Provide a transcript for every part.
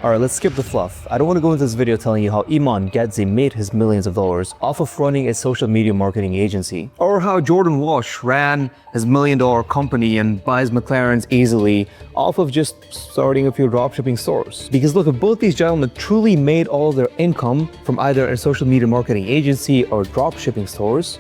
Alright, let's skip the fluff. I don't want to go into this video telling you how Iman Gadzhi made his millions of dollars off of running a social media marketing agency. Or how Jordan Welch ran his $1 million company and buys McLarens easily off of just starting a few dropshipping stores. Because look, if both these gentlemen truly made all their income from either a social media marketing agency or dropshipping stores,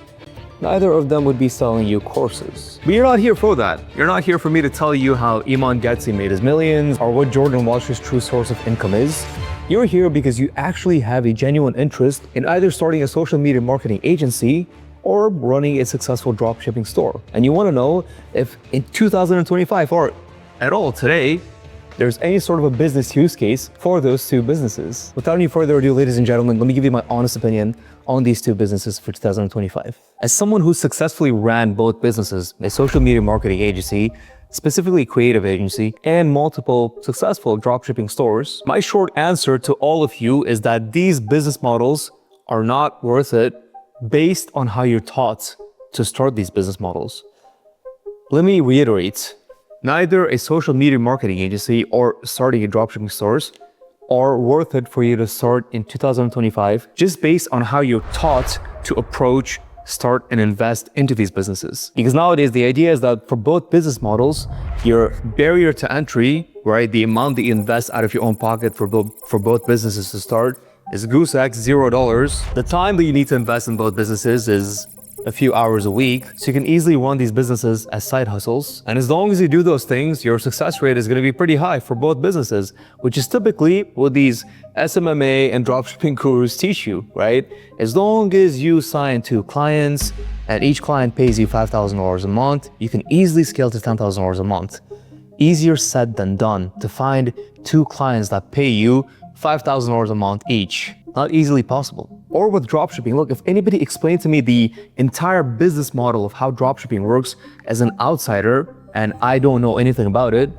neither of them would be selling you courses. But you're not here for that. You're not here for me to tell you how Iman Gadzhi made his millions or what Jordan Welch's true source of income is. You're here because you actually have a genuine interest in either starting a social media marketing agency or running a successful dropshipping store. And you want to know if in 2025 or at all today, there's any sort of a business use case for those two businesses. Without any further ado, ladies and gentlemen, let me give you my honest opinion on these two businesses for 2025. As someone who successfully ran both businesses, a social media marketing agency, specifically creative agency, and multiple successful dropshipping stores, my short answer to all of you is that these business models are not worth it based on how you're taught to start these business models. Let me reiterate. Neither a social media marketing agency or starting a dropshipping stores are worth it for you to start in 2025 just based on how you're taught to approach, start, and invest into these businesses. Because nowadays, the idea is that for both business models, your barrier to entry, right, the amount that you invest out of your own pocket for both businesses to start is goose egg, $0. The time that you need to invest in both businesses is a few hours a week, so you can easily run these businesses as side hustles. And as long as you do those things, your success rate is going to be pretty high for both businesses, which is typically what these SMMA and dropshipping gurus teach you, right? As long as you sign 2 clients and each client pays you $5,000 a month, you can easily scale to $10,000 a month. Easier said than done to find 2 clients that pay you $5,000 a month each. Not easily possible. Or with dropshipping, look, if anybody explained to me the entire business model of how dropshipping works as an outsider and I don't know anything about it,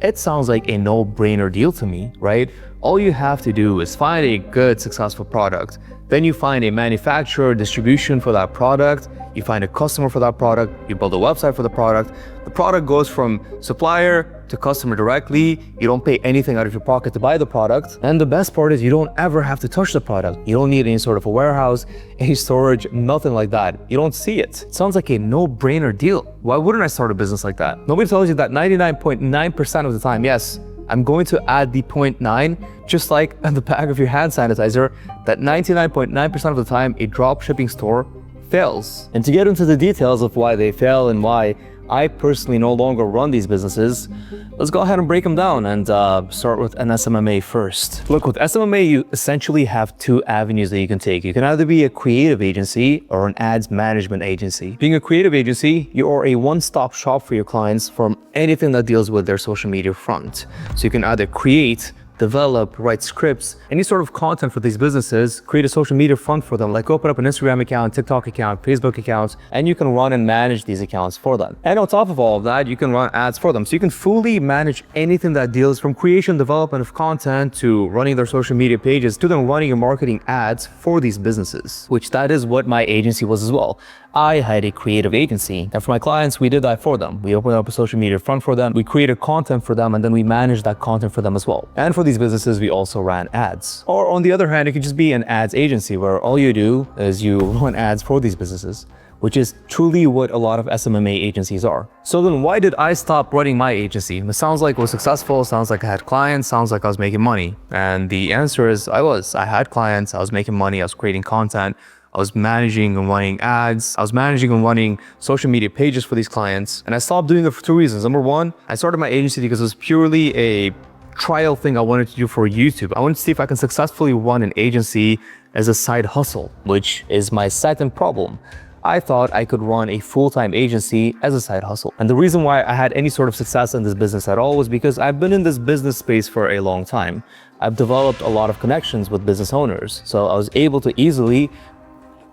it sounds like a no-brainer deal to me, right? All you have to do is find a good, successful product. Then you find a manufacturer, distribution for that product. You find a customer for that product. You build a website for the product. The product goes from supplier to customer directly. You don't pay anything out of your pocket to buy the product. And the best part is you don't ever have to touch the product. You don't need any sort of a warehouse, any storage, nothing like that. You don't see it. It sounds like a no-brainer deal. Why wouldn't I start a business like that? Nobody tells you that 99.9% of the time, yes, I'm going to add the 0.9, just like on the back of your hand sanitizer, that 99.9% of the time a dropshipping store fails. And to get into the details of why they fail and why I personally no longer run these businesses, let's go ahead and break them down and start with an SMMA first. Look, with SMMA, you essentially have 2 avenues that you can take. You can either be a creative agency or an ads management agency. Being a creative agency, you are a one-stop shop for your clients from anything that deals with their social media front. So you can either create, develop, write scripts, any sort of content for these businesses, create a social media front for them, like open up an Instagram account, TikTok account, Facebook accounts, and you can run and manage these accounts for them. And on top of all of that, you can run ads for them. So you can fully manage anything that deals from creation, development of content to running their social media pages to them running and marketing ads for these businesses, which that is what my agency was as well. I had a creative agency, and for my clients, we did that for them. We opened up a social media front for them, we created content for them, and then we managed that content for them as well. And for these businesses, we also ran ads. Or on the other hand, it could just be an ads agency where all you do is you run ads for these businesses, which is truly what a lot of SMMA agencies are. So then why did I stop running my agency? It sounds like it was successful, sounds like I had clients, sounds like I was making money. And the answer is I had clients, I was making money, I was creating content, I was managing and running ads. I was managing and running social media pages for these clients. And I stopped doing it for 2 reasons. Number one, I started my agency because it was purely a trial thing I wanted to do for YouTube. I wanted to see if I can successfully run an agency as a side hustle, which is my second problem. I thought I could run a full-time agency as a side hustle. And the reason why I had any sort of success in this business at all was because I've been in this business space for a long time. I've developed a lot of connections with business owners. So I was able to easily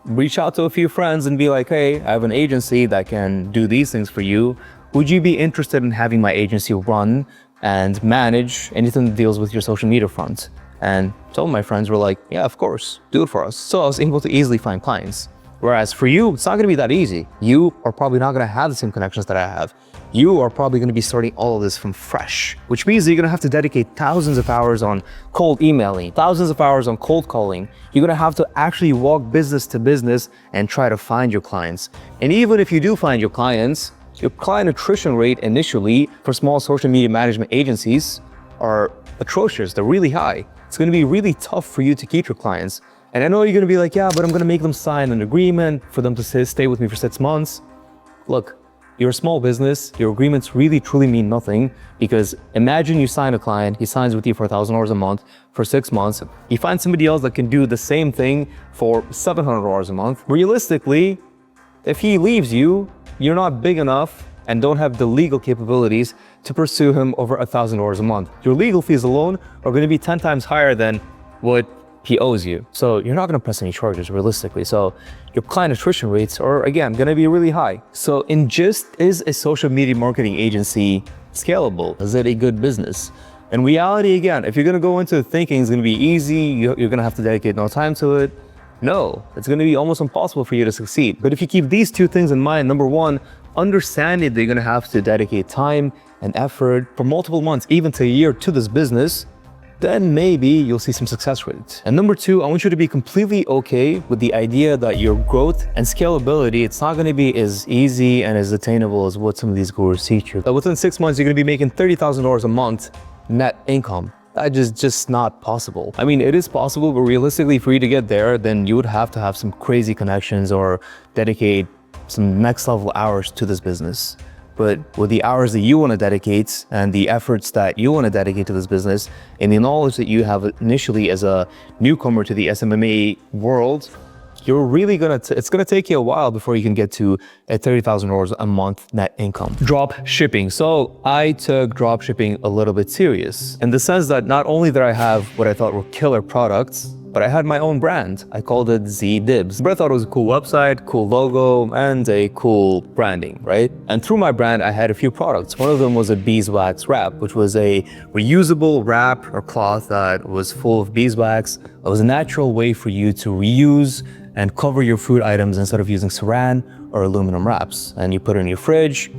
reach out to a few friends and be like, hey, I have an agency that can do these things for you. Would you be interested in having my agency run and manage anything that deals with your social media front? And some of my friends were like, yeah, of course, do it for us. So I was able to easily find clients. Whereas for you, it's not gonna be that easy. You are probably not gonna have the same connections that I have. you are probably going to be starting all of this from fresh, which means that you're going to have to dedicate thousands of hours on cold emailing, thousands of hours on cold calling. You're going to have to actually walk business to business and try to find your clients. And even if you do find your clients, your client attrition rate initially for small social media management agencies are atrocious. They're really high. It's going to be really tough for you to keep your clients. And I know you're going to be like, yeah, but I'm going to make them sign an agreement for them to stay with me for 6 months. Look, you're a small business, your agreements really truly mean nothing, because imagine you sign a client, he signs with you for $1,000 a month for 6 months. You find somebody else that can do the same thing for $700 a month. Realistically, if he leaves you, you're not big enough and don't have the legal capabilities to pursue him over $1,000 a month. Your legal fees alone are going to be 10 times higher than what he owes you. So you're not going to press any charges realistically. So your client attrition rates are, again, going to be really high. So in gist, is a social media marketing agency scalable? Is it a good business? In reality, again, if you're going to go into thinking it's going to be easy, you're going to have to dedicate no time to it. No, it's going to be almost impossible for you to succeed. But if you keep these two things in mind, number one, understanding that you're going to have to dedicate time and effort for multiple months, even to a year, to this business, then maybe you'll see some success rates. And number two, I want you to be completely okay with the idea that your growth and scalability, it's not going to be as easy and as attainable as what some of these gurus teach you. That within 6 months, you're going to be making $30,000 a month net income. That is just not possible. I mean, it is possible, but realistically, for you to get there, then you would have to have some crazy connections or dedicate some next level hours to this business. But with the hours that you want to dedicate and the efforts that you want to dedicate to this business and the knowledge that you have initially as a newcomer to the SMMA world, you're really it's gonna take you a while before you can get to a $30,000 a month net income. Drop shipping. So I took drop shipping a little bit serious in the sense that not only did I have what I thought were killer products, but I had my own brand. I called it Z Dibs. But I thought it was a cool website, cool logo, and a cool branding, right? And through my brand, I had a few products. One of them was a beeswax wrap, which was a reusable wrap or cloth that was full of beeswax. It was a natural way for you to reuse and cover your food items instead of using saran or aluminum wraps. And you put it in your fridge,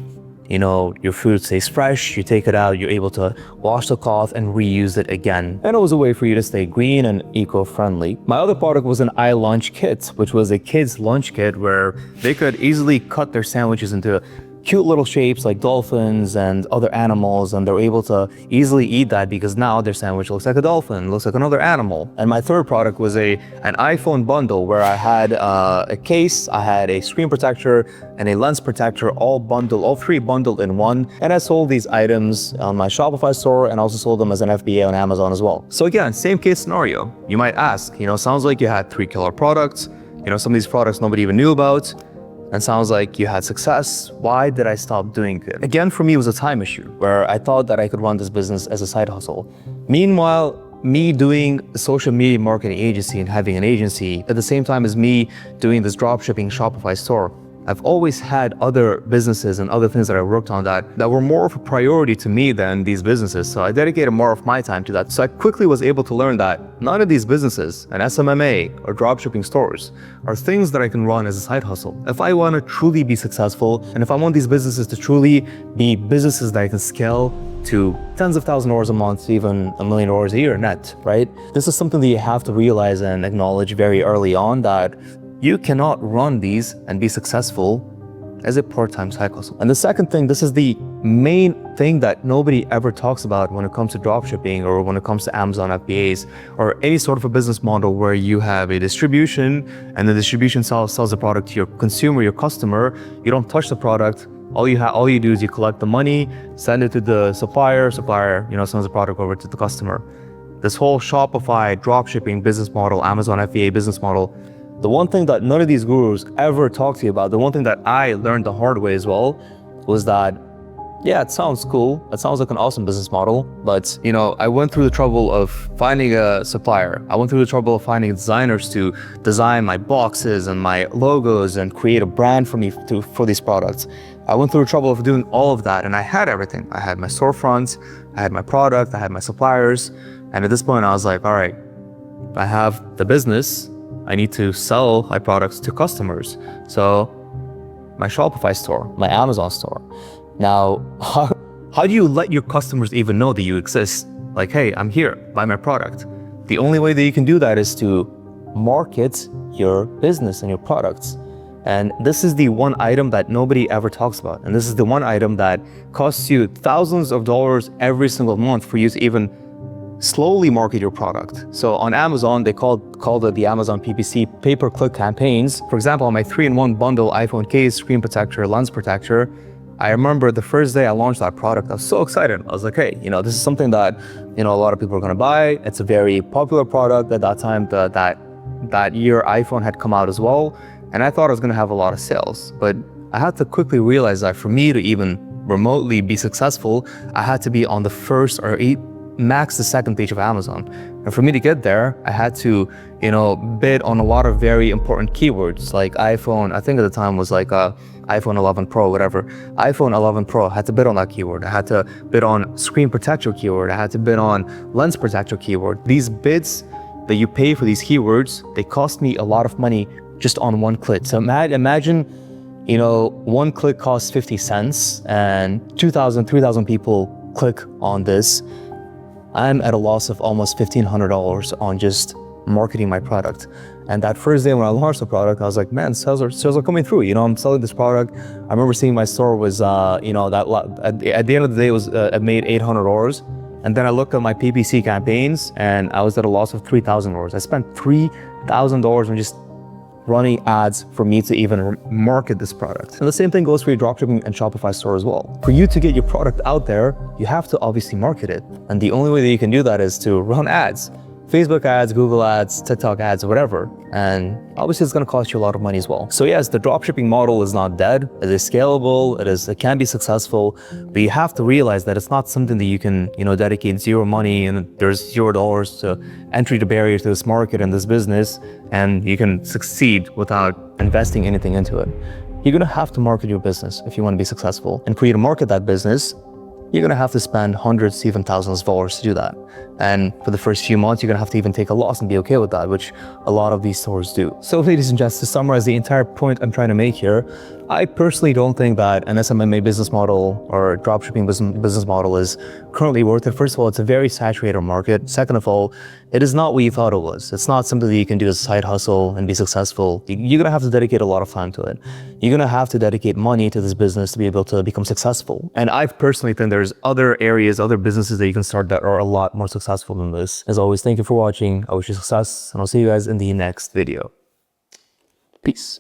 you know, your food stays fresh, you take it out, you're able to wash the cloth and reuse it again. And it was a way for you to stay green and eco-friendly. My other product was an iLunch kit, which was a kid's lunch kit where they could easily cut their sandwiches into cute little shapes like dolphins and other animals, and they're able to easily eat that because now their sandwich looks like a dolphin, looks like another animal. And my third product was an iPhone bundle where I had a case, I had a screen protector and a lens protector, all three bundled in one. And I sold these items on my Shopify store and also sold them as an FBA on Amazon as well. So again, same case scenario. You might ask, sounds like you had 3 killer products, some of these products nobody even knew about, and sounds like you had success. Why did I stop doing it? Again, for me, it was a time issue where I thought that I could run this business as a side hustle. Meanwhile, me doing a social media marketing agency and having an agency at the same time as me doing this dropshipping Shopify store, I've always had other businesses and other things that I worked on that were more of a priority to me than these businesses. So I dedicated more of my time to that. So I quickly was able to learn that none of these businesses, an SMMA or dropshipping stores, are things that I can run as a side hustle. If I want to truly be successful, and if I want these businesses to truly be businesses that I can scale to tens of thousands of dollars a month, even $1 million a year net, right? This is something that you have to realize and acknowledge very early on, that you cannot run these and be successful as a part-time side hustle. And the second thing, this is the main thing that nobody ever talks about when it comes to dropshipping or when it comes to Amazon FBAs or any sort of a business model where you have a distribution and the distribution sells the product to your consumer, your customer. You don't touch the product. All you do is you collect the money, send it to the supplier, sends the product over to the customer. This whole Shopify dropshipping business model, Amazon FBA business model, the one thing that none of these gurus ever talk to you about, the one thing that I learned the hard way as well, was that, yeah, it sounds cool. It sounds like an awesome business model, but I went through the trouble of finding a supplier. I went through the trouble of finding designers to design my boxes and my logos and create a brand for me for these products. I went through the trouble of doing all of that, and I had everything. I had my storefront, I had my product, I had my suppliers, and at this point I was like, all right, I have the business, I need to sell my products to customers. So my Shopify store, my Amazon store, Now, how do you let your customers even know that you exist? Like, hey, I'm here, buy my product. The only way that you can do that is to market your business and your products. And this is the one item that nobody ever talks about. And this is the one item that costs you thousands of dollars every single month for you to even slowly market your product. So on Amazon, they called it the Amazon PPC, pay-per-click campaigns. For example, on my 3-in-1 bundle, iPhone case, screen protector, lens protector, I remember the first day I launched that product, I was so excited. I was like, hey, this is something that, a lot of people are gonna buy. It's a very popular product. At that time, that year, iPhone had come out as well. And I thought I was gonna have a lot of sales. But I had to quickly realize that for me to even remotely be successful, I had to be on the first or max the second page of Amazon. And for me to get there, I had to, bid on a lot of very important keywords like iPhone. I think at the time was like iPhone 11 Pro, whatever. iPhone 11 Pro, I had to bid on that keyword. I had to bid on screen protector keyword. I had to bid on lens protector keyword. These bids that you pay for these keywords, they cost me a lot of money just on one click. So imagine, one click costs 50 cents and 2,000, 3,000 people click on this. I'm at a loss of almost $1,500 on just marketing my product. And that first day when I launched the product, I was like, man, sales are coming through. I'm selling this product. I remember seeing my store was, at the end of the day, I made $800. And then I looked at my PPC campaigns and I was at a loss of $3,000. I spent $3,000 on just running ads for me to even market this product. And the same thing goes for your dropshipping and Shopify store as well. For you to get your product out there, you have to obviously market it. And the only way that you can do that is to run ads. Facebook ads, Google ads, TikTok ads, whatever. And obviously it's gonna cost you a lot of money as well. So yes, the dropshipping model is not dead. It is scalable, it can be successful, but you have to realize that it's not something that you can, dedicate zero money and there's $0 to entry the barrier to this market and this business, and you can succeed without investing anything into it. You're gonna have to market your business if you wanna be successful. And for you to market that business, you're gonna have to spend hundreds, even thousands of dollars to do that. And for the first few months, you're gonna have to even take a loss and be okay with that, which a lot of these stores do. So ladies and gents, to summarize the entire point I'm trying to make here, I personally don't think that an SMMA business model or dropshipping business model is currently worth it. First of all, it's a very saturated market. Second of all, it is not what you thought it was. It's not something that you can do as a side hustle and be successful. You're gonna have to dedicate a lot of time to it. You're gonna have to dedicate money to this business to be able to become successful. And I personally think there's other areas, other businesses that you can start that are a lot more successful than this. As always, thank you for watching. I wish you success, and I'll see you guys in the next video. Peace.